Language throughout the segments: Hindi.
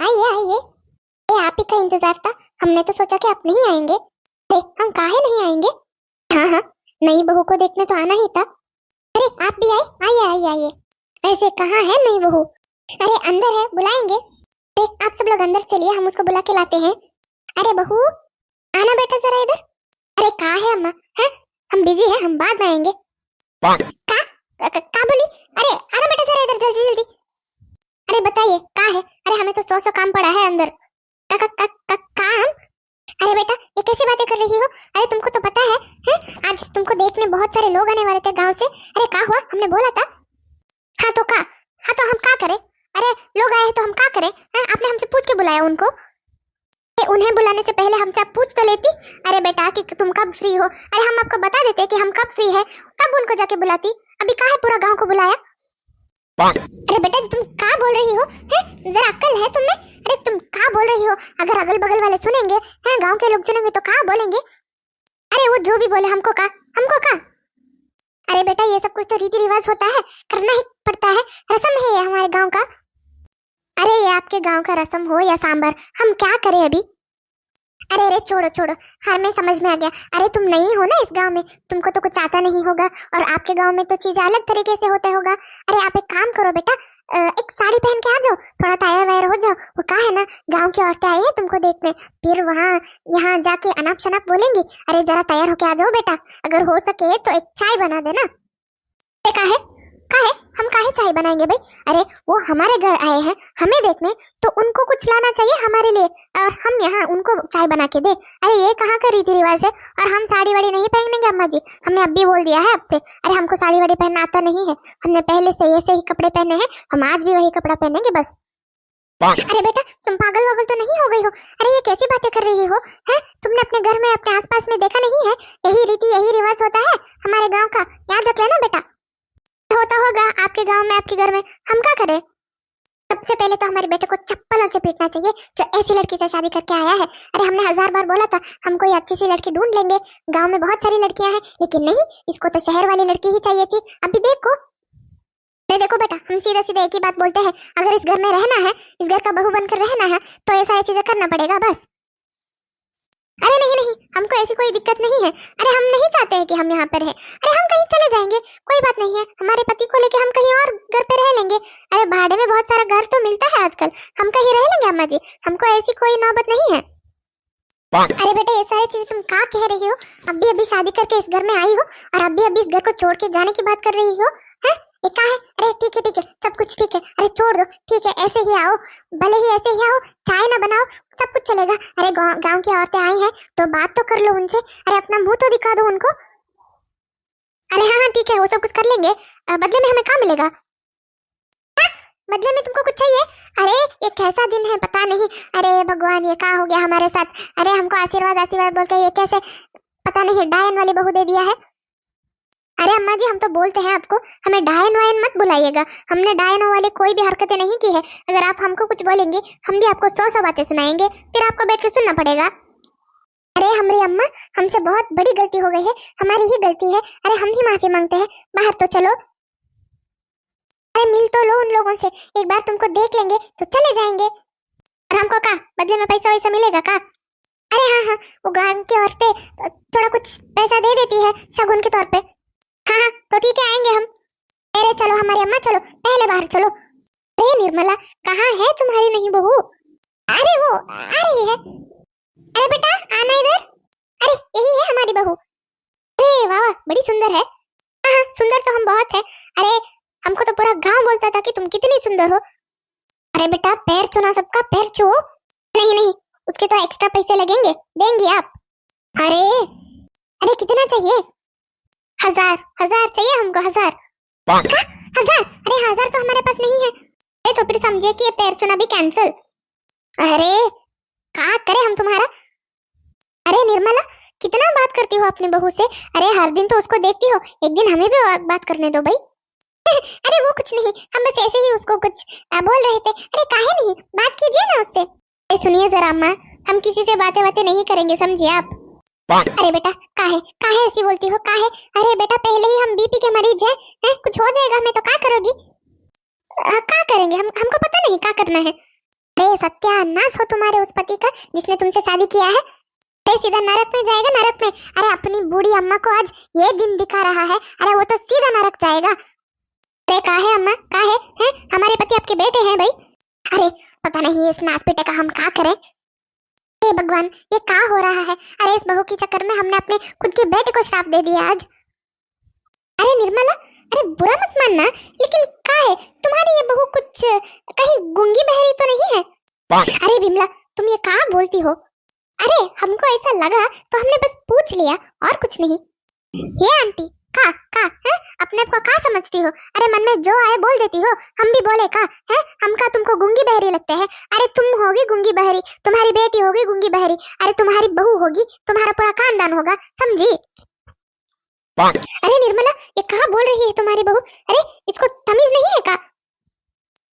आइए आइए। ये आप ही का इंतजार था। हमने तो सोचा कि आप नहीं आएंगे। अरे हम काहे नहीं आएंगे। हाँ हाँ, नई बहू को देखने तो आना ही था। अरे आप भी आए, आइए आइए आइए। ऐसे कहाँ है नई बहू? अरे अंदर है, बुलाएंगे। अरे आप सब लोग अंदर चलिए, हम उसको बुला के लाते हैं। अरे बहू आना बेटा जरा इधर। अरे कहाँ है अम्मा? है हम बिजी हैं, हम बाद में आएंगे। का बोली? अरे आना बेटा जरा इधर, जल्दी जल्दी। अरे बताइए कहाँ है? अरे हमें तो 100 काम पड़ा है अंदर। काम? अरे बेटा ये कैसी बातें कर रही हो? अरे तुमको तो पता है, आज तुमको देखने बहुत सारे लोग आने वाले थे गांव से। अरे क्या हुआ? हमने बोला था। हाँ तो हम क्या करें? अरे लोग आए तो हम क्या करें? आपने हमसे पूछ के बुलाया उनको। उन्हें बुलाने से पहले हमसे आप पूछ तो लेती। अरे बेटा कि तुम कब फ्री हो। अरे हम आपको बता देते कि हम कब फ्री है, तब उनको जाके बुलाती। अभी काहे पूरा गांव को बुलाया? अरे बेटा तुम क्या बोल रही हो? जरा अक्ल है तुम्हें? अरे तुम क्या बोल रही हो? अगर अगल बगल वाले सुनेंगे, गांव के लोग सुनेंगे तो क्या बोलेंगे? अरे वो जो भी बोले, हमको का। अरे बेटा ये सब कुछ तो रीति रिवाज होता है, करना ही पड़ता है, रस्म है ये हमारे गांव का। अरे ये आपके गांव का रस्म हो या सांबर, हम क्या करें अभी? अरे छोड़ो, हमें समझ में आ गया। अरे तुम नहीं हो ना इस गांव में, तुमको तो कुछ आता नहीं होगा, और आपके गांव में तो चीजें अलग तरीके से होते होगा। अरे आप एक काम करो बेटा, एक साड़ी पहन के आ जाओ, थोड़ा तैयार वैयार हो जाओ। वो क्या है ना, गांव की औरतें आई है तुमको देखने, फिर वहाँ यहाँ जाके अनाप शनाप बोलेंगी। अरे जरा तैयार होके आ जाओ बेटा, अगर हो सके तो एक चाय बना देना। काहे हम काहे चाय बनाएंगे भाई? अरे वो हमारे घर आए हैं हमें देखने, तो उनको कुछ लाना चाहिए हमारे लिए, और हम यहाँ उनको चाय बना के दे। अरे ये कहाँ का रीति रिवाज है? और हम साड़ी वाड़ी नहीं पहनेंगे अम्मा जी, हमने अब भी बोल दिया है आपसे। अरे हमको साड़ी वाड़ी पहनना आता नहीं है, हमने पहले से ऐसे ही कपड़े पहने हैं, हम आज भी वही कपड़ा पहनेंगे बस। अरे बेटा तुम पागल वागल तो नहीं हो गई हो? अरे ये कैसी बातें कर रही हो? तुमने अपने घर में अपने आसपास में देखा नहीं है? यही रीति यही रिवाज होता है हमारे गाँव का, याद रख लेना बेटा। होता होगा आपके गांव में, आपके घर में, हम क्या करें? सबसे पहले तो हमारे बेटे को चप्पलों से पीटना चाहिए जो ऐसी लड़की से शादी करके आया है। अरे हमने 1000 बार बोला था हम कोई अच्छी सी लड़की ढूंढ लेंगे, गांव में बहुत सारी लड़कियां हैं, लेकिन नहीं, इसको तो शहर वाली लड़की ही चाहिए थी। अभी देखो बेटा, हम सीधा सीधा एक ही बात बोलते हैं, अगर इस घर में रहना है, इस घर का बहू बनकर रहना है, तो ये सारी चीजें करना पड़ेगा बस। अरे नहीं, हमको ऐसी कोई दिक्कत नहीं है। अरे हम नहीं चाहते हैं कि हम यहाँ पर हैं। अरे हम कहीं चले जाएंगे, कोई बात नहीं है, हमारे पति को लेके हम कहीं और घर पे रह लेंगे। अरे भाड़े में बहुत सारा घर तो मिलता है आजकल, हम कहीं रह लेंगे अम्मा जी, हमको ऐसी कोई नौबत नहीं है। अरे बेटा ये सारी चीजें तुम क्या कह रही हो? अभी शादी करके इस घर में आई हो, और अभी इस घर को छोड़ के जाने की बात कर रही हो? ये क्या है? अरे ठीक है, सब कुछ ठीक है, अरे छोड़ दो, ठीक है, ऐसे ही आओ, भले ही ऐसे ही आओ, चाय ना बनाओ, सब कुछ चलेगा। अरे गांव की औरतें आई हैं तो बात तो कर लो उनसे, अरे अपना मुंह तो दिखा दो उनको। अरे हाँ ठीक है, वो सब कुछ कर लेंगे, बदले में हमें क्या मिलेगा? बदले में तुमको कुछ चाहिए? अरे ये कैसा दिन है पता नहीं। अरे भगवान ये क्या हो गया हमारे साथ? अरे हमको आशीर्वाद बोल के ये कैसे, पता नहीं डायन वाली बहू दे दिया है। अरे अम्मा जी हम तो बोलते हैं आपको, हमें डायन वायन मत बुलाइएगा, हमने डायनों वाली कोई भी हरकतें नहीं की है। अगर आप हमको कुछ बोलेंगे, हम भी आपको 100 बातें सुनाएंगे, फिर आपको बैठ के सुनना पड़ेगा। अरे हमारी अम्मा, हमसे बहुत बड़ी गलती हो गई है, हमारी ही गलती है, अरे हम ही माफी मांगते हैं, बाहर तो चलो। अरे मिल तो लो उन लोगों से, एक बार तुमको देख लेंगे तो चले जाएंगे। और हमको का बदले में पैसा वैसा मिलेगा का? अरे हाँ, वो गांव की औरतें थोड़ा कुछ पैसा दे देती है शगुन के तौर पे। हाँ तो ठीक है, आएंगे हम। अरे चलो हमारी अम्मा, चलो पहले बाहर चलो। अरे निर्मला कहाँ है तुम्हारी नई बहू? अरे वो आ रही है। अरे बेटा आना इधर। अरे यही है हमारी बहू। अरे वाह बड़ी सुंदर है। हाँ सुंदर तो हम बहुत है। अरे हमको तो पूरा गांव बोलता था कि तुम कितनी सुंदर हो। अरे बेटा पैर छूना सबका, पैर छू। नहीं, उसके तो एक्स्ट्रा पैसे लगेंगे, देंगे आप? अरे कितना चाहिए? 1000 चाहिए हमको, 1000। 1000? अरे 1000 तो हमारे पास नहीं है। अरे तो फिर समझिए कि ये पैर चुना भी कैंसिल। अरे क्या करें हम तुम्हारा? अरे निर्मला कितना बात करती हो अपनी बहू से? अरे हर दिन तो उसको देखती हो, एक दिन हमें भी बात करने दो भाई। अरे वो कुछ नहीं, हम बस ऐसे ही उसको कुछ बोल रहे थे। अरे काहे नहीं, बात कीजिए ना उससे। अरे सुनिए जरा अम्मा, हम किसी से बातें नहीं करेंगे, समझिए आप। अरे बेटा काहे ऐसी बोलती हो? काहे? अरे बेटा पहले ही हम बीपी के मरीज हैं, कुछ हो जाएगा हमें तो क्या करोगी? क्या करेंगे हमको पता नहीं क्या करना है। अरे सत्यानाश हो तुम्हारे उस पति का जिसने तुमसे शादी किया है। अरे सीधा नरक में जाएगा, नरक में। अरे अपनी बूढ़ी अम्मा को आज ये दिन दिखा रहा है, अरे वो तो सीधा नरक जाएगा। अरे कहा है अम्मा, कहा है? हमारे पति आपके बेटे हैं भाई। अरे पता नहीं इस नास बेटे का हम क्या करें। हे भगवान, ये क्या हो रहा है? अरे इस बहू के चक्कर में हमने अपने खुद के बेटे को श्राप दे दिया आज। अरे निर्मला, अरे बुरा मत मानना, लेकिन क्या है तुम्हारी ये बहू कुछ कहीं गूंगी बहरी तो नहीं है? अरे बिमला, तुम ये क्या बोलती हो? अरे हमको ऐसा लगा तो हमने बस पूछ लिया और कुछ नहीं। ये आंटी का है? अपने को क्या समझती हो? अरे मन में जो आए बोल देती हो। हम भी बोले का है? हम का तुमको गूंगी बहरी लगते हैं? अरे तुम होगी गूंगी बहरी, तुम्हारी बेटी होगी गूंगी बहरी, अरे तुम्हारी बहू होगी, तुम्हारा पूरा खानदान होगा, समझी? अरे निर्मला, ये कहाँ बोल रही है तुम्हारी बहू? अरे इसको तमीज नहीं है का?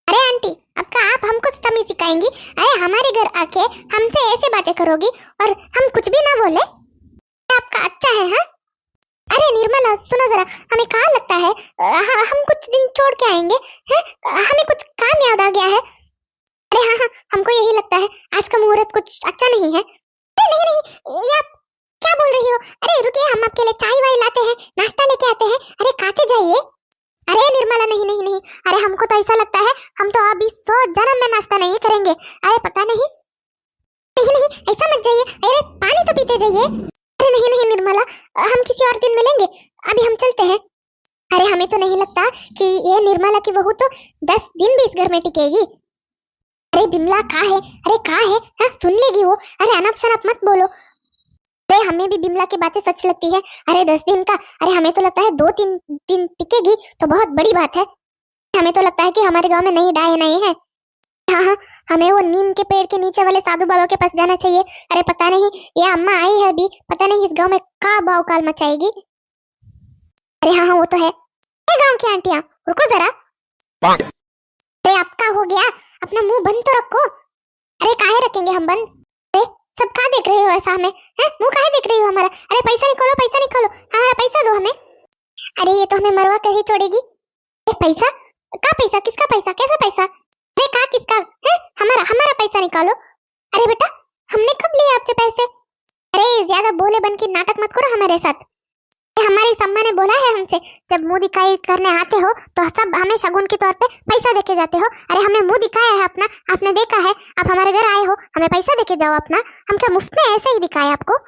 अरे आंटी, अब का आप हमको तमीज सिखाएंगी? अरे हमारे घर आके हमसे ऐसे बातें करोगी और हम कुछ भी ना बोले? आपका अच्छा है? हाँ अरे निर्मला सुनो जरा, हमें कहाँ लगता है हम कुछ दिन छोड़ के आएंगे हैं? हमें कुछ काम याद आ गया है। अरे हाँ, हमको यही लगता है आज का मुहूर्त कुछ अच्छा नहीं है। अरे नहीं, ये आप क्या बोल रही हो? अरे रुकिए, हम आपके लिए चाय वाय लाते हैं, नाश्ता लेके आते हैं। अरे खाते जाइए। अरे निर्मला नहीं, अरे हमको तो ऐसा लगता है हम तो अभी 100 जन्म में नाश्ता नहीं करेंगे। अरे पता नहीं, ऐसा मत जाइए। अरे पानी तो पीते जाइए। अरे नहीं निर्मला, हम किसी और दिन मिलेंगे, अभी हम चलते हैं। अरे हमें तो नहीं लगता कि ये निर्मला की बहू तो 10 दिन भी इस घर में टिकेगी। अरे बिमला कहाँ है? अरे कहाँ है? हाँ सुन लेगी वो। अरे अनप शनप मत बोलो। अरे हमें भी बिमला की बातें सच लगती है। अरे 10 दिन का, अरे हमें तो लगता है 2-3 दिन टिकेगी तो बहुत बड़ी बात है। हमें तो लगता है कि हमारे गांव में नई डाय नहीं है। हाँ, हमें वो नीम के पेड़ के नीचे वाले साधु बाबा के पास जाना चाहिए। अरे पता नहीं ये अम्मा आई है अभी, पता नहीं इस गांव में का बावकाल मचाएगी। अरे हाँ वो तो है। गांव की आंटियां रुको जरा। अरे आपका हो गया, अपना मुंह बंद तो रखो। अरे काहे रखेंगे हम बंद? सब कहाँ देख रहे हो ऐसा हमें? मुंह काहे देख रही हो हमारा? अरे पैसा निकालो, हमारा पैसा दो हमें। अरे ये तो हमें मरवा कर ही छोड़ेगी। पैसा का? पैसा किसका? पैसा कैसा पैसा? अरे का किसका है? हमारा पैसा निकालो। अरे बेटा हमने कब लिए आपसे पैसे? अरे ज्यादा बोले बन के नाटक मत करो हमारे साथ। हमारी सम्मा ने बोला है हमसे, जब मुंह दिखाई करने आते हो तो सब हमें शगुन के तौर पे पैसा देके जाते हो। अरे हमने मुंह दिखाया है अपना, आपने देखा है। आप हमारे घर आए हो, हमें पैसा देके जाओ अपना। हम क्या मुफ्त में ऐसे ही दिखाए आपको?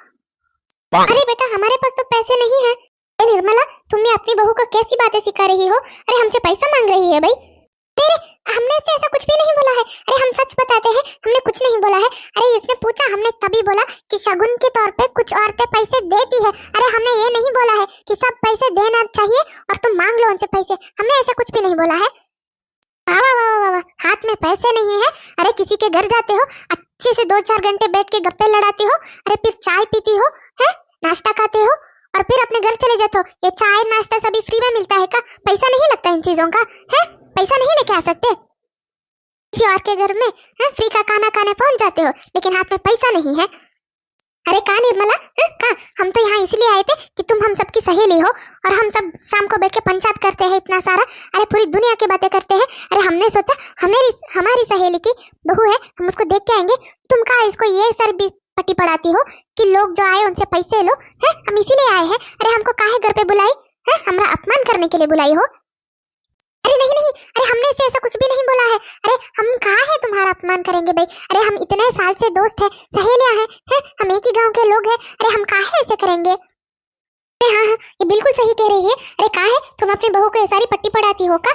अरे बेटा हमारे पास तो पैसे नहीं है। निर्मला तुम अपनी बहू को कैसी बातें सिखा रही हो? अरे हमसे पैसा मांग रही है भाई। अरे हमने से ऐसा कुछ भी नहीं बोला है। अरे हम सच बताते हैं, हमने कुछ नहीं बोला है। अरे इसने पूछा, हमने तभी बोला कि शगुन के तौर पे कुछ औरतें पैसे देती है। अरे हमने ये नहीं बोला है कि सब पैसे देना चाहिए और तुम मांग लो उनसे पैसे। हमने ऐसा कुछ भी नहीं बोला है। वाह, हाथ में पैसे नहीं है। अरे किसी के घर जाते हो, अच्छे से 2-4 घंटे बैठ के गप्पे लड़ाती हो, अरे फिर चाय पीती हो, है नाश्ता खाते हो और फिर अपने घर चले जाते हो। ये चाय नाश्ता सभी फ्री में मिलता है का? पैसा नहीं लगता इन चीजों का? है पैसा नहीं लेके आ सकते? किसी और के घर में फ्री का खाना खाने पहुंच जाते हो, लेकिन हाथ में पैसा नहीं है। अरे का निर्मला, का हम तो यहाँ इसलिए आए थे कि तुम हम सबकी सहेली हो और हम सब शाम को बैठ के पंचायत करते हैं इतना सारा। अरे पूरी दुनिया की बातें करते हैं। अरे हमने सोचा हमारी सहेली की बहू है, हम उसको देख के आएंगे। तुम का इसको ये सर भी पट्टी पढ़ाती हो कि लोग जो आए उनसे पैसे लो? है हम इसीलिए आए हैं। अरे हमको काहे घर पे बुलाई है? हमारा अपमान करने के लिए बुलाई हो? अरे नहीं, अरे हमने से ऐसा कुछ भी नहीं बोला है। अरे हम कहाँ है तुम्हारा अपमान करेंगे भाई? अरे हम इतने साल से दोस्त हैं, सहेलियां हैं, हम एक ही गांव के लोग हैं। अरे हम काहे ऐसे करेंगे? अरे हाँ, ये बिल्कुल सही कह रही है। अरे काहे तुम अपनी बहू को ये सारी पट्टी पढ़ाती हो का?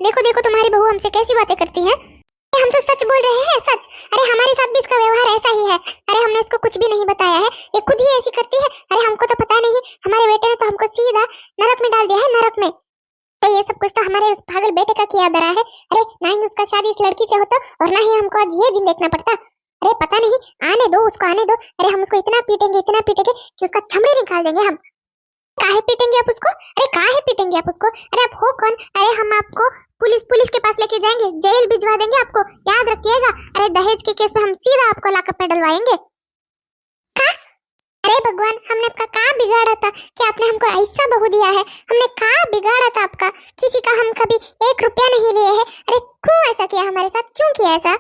देखो तुम्हारी बहू हमसे कैसी बातें करती है। हम तो सच बोल रहे हैं, सच। अरे हमारे साथ भी इसका व्यवहार ऐसा ही है। अरे हमने उसको कुछ भी नहीं बताया है, ये खुद ही ऐसी करती है। अरे हमको तो पता नहीं, हमारे बेटे ने तो हमको सीधा नरक में डाल दिया है, नरक में। तो ये सब कुछ तो हमारे उस पागल बेटे का किया धरा है। अरे ना ही उसका शादी इस लड़की से होता और ना ही हमको आज ये दिन देखना पड़ता। अरे पता नहीं, आने दो उसको, आने दो। अरे हम उसको इतना पीटेंगे कि उसका चमड़ी निकाल देंगे हम। काहे पीटेंगे आप उसको? अरे काहे पीटेंगे आप उसको? अरे आप हो कौन? अरे हम आपको पुलिस के पास लेके जाएंगे, जेल भिजवा देंगे आपको, याद रखिएगा। अरे दहेज के केस में हम सीधा आपको लॉकअप में डलवाएंगे। अरे भगवान, हमने आपका क्या बिगाड़ा था कि आपने हमको ऐसा बहू दिया है? हमने क्या बिगाड़ा था आपका? किसी का हम कभी 1 रुपया नहीं लिए है। अरे क्यों ऐसा किया हमारे साथ? क्यों किया ऐसा?